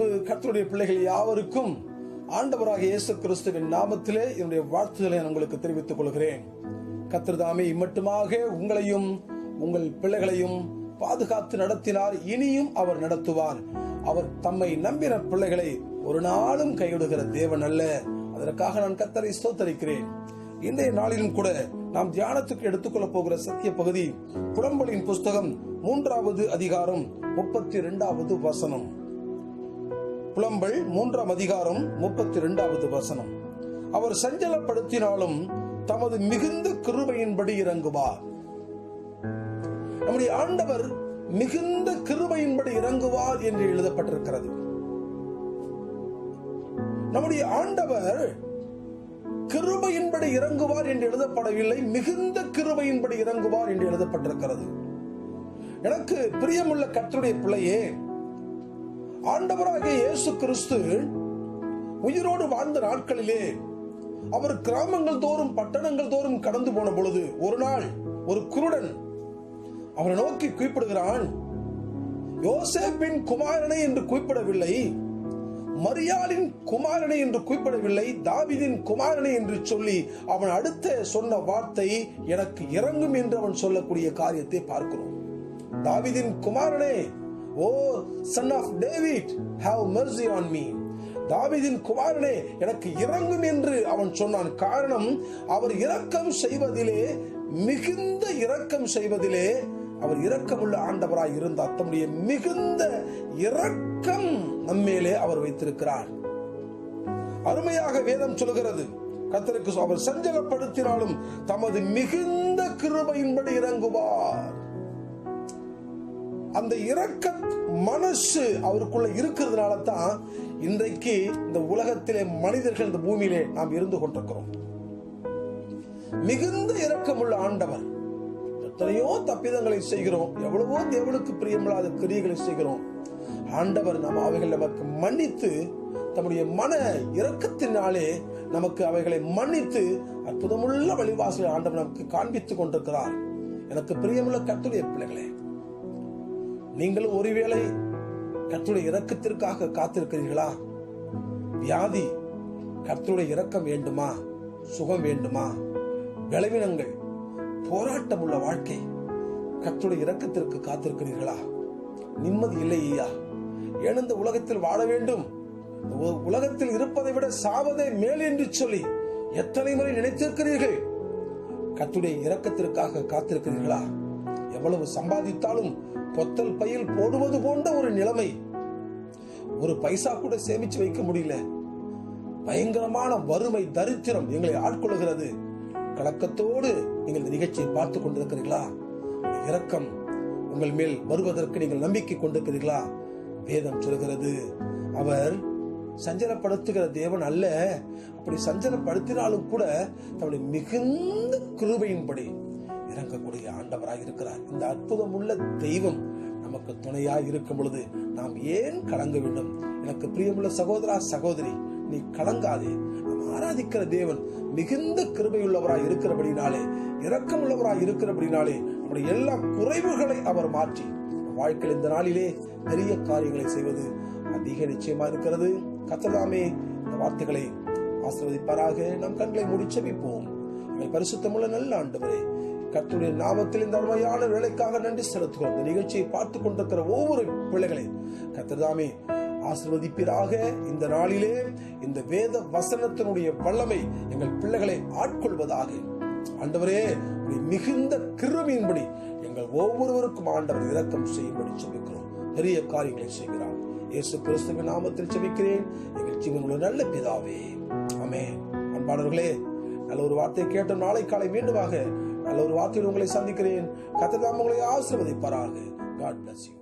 அன்பு கர்த்தருடைய பிள்ளைகள் யாவருக்கும் ஆண்டவராக இயேசு கிறிஸ்துவின் நாமத்திலே என்னுடைய வாழ்த்துதலை நான் உங்களுக்கு தெரிவித்துக் கொள்கிறேன். கர்த்தர் தாமே இம்மட்டுமாக உங்களையும் உங்கள் பிள்ளைகளையும் பாதுகாத்து நடத்தினார், இனியும் அவர் நடத்துவார். அவர் தம்மை நம்பின பிள்ளைகளை ஒரு நாளும் கைவிடுகிற தேவன் அல்ல. அதற்காக நான் கர்த்தரை ஸ்தோத்தரிக்கிறேன். இன்றைய நாளிலும் கூட நாம் தியானத்துக்கு எடுத்துக்கொள்ள போகிற சத்திய பகுதி புலம்பலின் புஸ்தகம் 3வது அதிகாரம் 32வது வசனம். புலம்பல் 3ஆம் அதிகாரம் 32வது வசனம். அவர் சஞ்சலப்படுத்தினாலும் தமது மிகுந்த கிருபையின்படி இறங்குவார். நம்முடைய ஆண்டவர் மிகுந்த கிருபையின்படி இறங்குவார் என்று எழுதப்பட்டிருக்கிறது. நம்முடைய ஆண்டவர் கிருபையின்படி இறங்குவார் என்று எழுதப்படவில்லை, மிகுந்த கிருபையின்படி இறங்குவார் என்று எழுதப்பட்டிருக்கிறது. எனக்கு பிரியமுள்ள கர்த்தருடைய பிள்ளையே, ஆண்டவராகிய இயேசு கிறிஸ்து உயிரோடு வாழ்ந்த நாட்களிலே அவர் கிராமங்கள் தோறும் பட்டணங்கள் தோறும் கடந்து போன பொழுது ஒரு நாள் ஒரு குருடன் அவரை நோக்கி கூப்பிடுகிறான். யோசேப்பின் குமாரனை என்று கூப்பிடவில்லை, மரியாளின் குமாரனை என்று கூப்பிடவில்லை, தாவீதின் குமாரனை என்று சொல்லி அவன் அடுத்த சொன்ன வார்த்தை எனக்கு இறங்கும் என்று அவன் சொல்லக்கூடிய காரியத்தை பார்க்கிறோம். தாவீதின் குமாரனே, O son of David, have mercy on me. தாவீதின் குமாரனே, எனக்கு இறங்கும் என்று அவன் சொன்னான். காரணம், அவர் இரக்கம் செய்வதிலே, மிகுந்த இரக்கம் செய்வதிலே அவர் இரக்கமுள்ள ஆண்டவராய் இருந்தார். தம்முடைய மிகுந்த இரக்கம் நம்மேலே அவர் வைத்திருக்கிறார். அருமையாக வேதம் சொல்கிறது, கர்த்தருக்கு அவர் சஞ்சலப்படுத்தினாலும் தமது மிகுந்த கிருபையின்படி இறங்குவார். அந்த இரக்க மனசு அவருக்குள்ள இருக்கிறதுனால தான் இன்றைக்கு இந்த உலகத்திலே மனிதர்கள் இந்த பூமியிலே நாம் இருந்து கொண்டிருக்கிறோம். மிகுந்த இரக்கமுள்ள ஆண்டவர். எத்தனையோ தப்பிதங்களை செய்கிறோம், எவ்வளவோ தேவனுக்கு பிரியமில்லாத கிரியைகளை செய்கிறோம். ஆண்டவர் நாம் அவைகள் நமக்கு மன்னித்து தம்முடைய மன இரக்கத்தினாலே நமக்கு அவைகளை மன்னித்து அற்புதமுள்ள வழிவாசலை ஆண்டவர் நமக்கு காண்பித்துக் கொண்டிருக்கிறார். எனக்கு பிரியமுள்ள கர்த்தருடைய பிள்ளைகளே, நீங்களும் ஒருவேளை கர்த்தருடைய இரக்கத்திற்காக காத்திருக்கிறீர்களா? வியாதி, கர்த்தருடைய இரக்கம் வேண்டுமா? சுகம் வேண்டுமா? பலவீனங்கள், போராட்டம் உள்ள வாழ்க்கை, கர்த்தருடைய இரக்கத்திற்கு காத்திருக்கிறீர்களா? நிம்மதி இல்லை ஐயா, ஏன் இந்த உலகத்தில் வாழ வேண்டும், உலகத்தில் இருப்பதை விட சாவதே மேல் என்று சொல்லி எத்தனை முறை நினைத்திருக்கிறீர்கள்? கர்த்தருடைய இரக்கத்திற்காக காத்திருக்கிறீர்களா? எவ்வளவு சம்பாதித்தாலும் பொத்தல் பையில் போடுவது போன்ற ஒரு நிலைமை, ஒரு பைசா கூட சேமிச்சு வைக்க முடியல. பயங்கரமான வறுமை, தரித்திரம் எங்களை ஆட்கொள்கிறது. கலக்கத்தோடு நீங்கள் இந்த நிகழ்ச்சியை பார்த்து கொண்டிருக்கிறீர்களா? இரக்கம் உங்கள் மேல் வருவதற்கு நீங்கள் நம்பிக்கை கொண்டிருக்கிறீர்களா? வேதம் சொல்கிறது, அவர் சஞ்சலப்படுத்துகிற தேவன் அல்ல. அப்படி சஞ்சலப்படுத்தினாலும் கூட தன்னுடைய மிகுந்த கிருபையின்படி இறங்கக்கூடிய ஆண்டவராக இருக்கிறார். இந்த அற்புதம் உள்ள தெய்வம் நமக்கு துணையாய் இருக்கும் பொழுது நாம் ஏன் கலங்க வேண்டும்? எனக்கு பிரியமுள்ள சகோதரா, சகோதரி, நீ கலங்காதே. நாம் ஆராதிக்கிற தேவன் மிகுந்த கிருபையுள்ளவராய் இருக்கிறபடினாலே, இரக்கம் உள்ளவராய் இருக்கிறபடினாலே நம்முடைய எல்லா குறைவுகளை அவர் மாற்றி வாழ்க்கையில் இந்த நாளிலே பெரிய காரியங்களை செய்வது அதிக நிச்சயமா இருக்கிறது. கர்த்தர் இந்த வார்த்தைகளை ஆசீர்வதிப்பாராக. நம் கண்களை மூடி ஜெபிப்போம். எங்கள் பரிசுத்தமுள்ள நல்ல ஆண்டவரே, கர்த்தருடைய நாமத்தில் இந்த அருமையான வேலைக்காக நன்றி செலுத்துகிறோம். இந்த நிகழ்ச்சியை பார்த்து கொண்டிருக்கிற ஒவ்வொரு பிள்ளைகளை கர்த்தர் தாமே ஆசீர்வதிப்பீராக. இந்த நாளிலே இந்த வேத வசனத்தினுடைய வல்லமை எங்கள் பிள்ளைகளை ஆட்கொள்வதாக. ஆண்டவரே, மிகுந்த கிருபையின்படி எங்கள் ஒவ்வொருவருக்கும் ஆண்டவர் இரக்கம் செய்யும்படி ஜெபிக்கிறோம். பெரிய காரியங்களை செய்கிறார். இயேசு கிறிஸ்துவின் நாமத்தில் ஜெபிக்கிறேன் எங்கள் ஜீவனுள்ள நல்ல பிதாவே, ஆமென். அன்பானவர்களே, நல்ல ஒரு வார்த்தை கேட்ட நாளை காலை மீண்டுமாக நல்ல ஒரு வார்த்தையோடு உங்களை சந்திக்கிறேன். கர்த்தர் உங்களை ஆசீர்வதிப்பாராக. God bless you.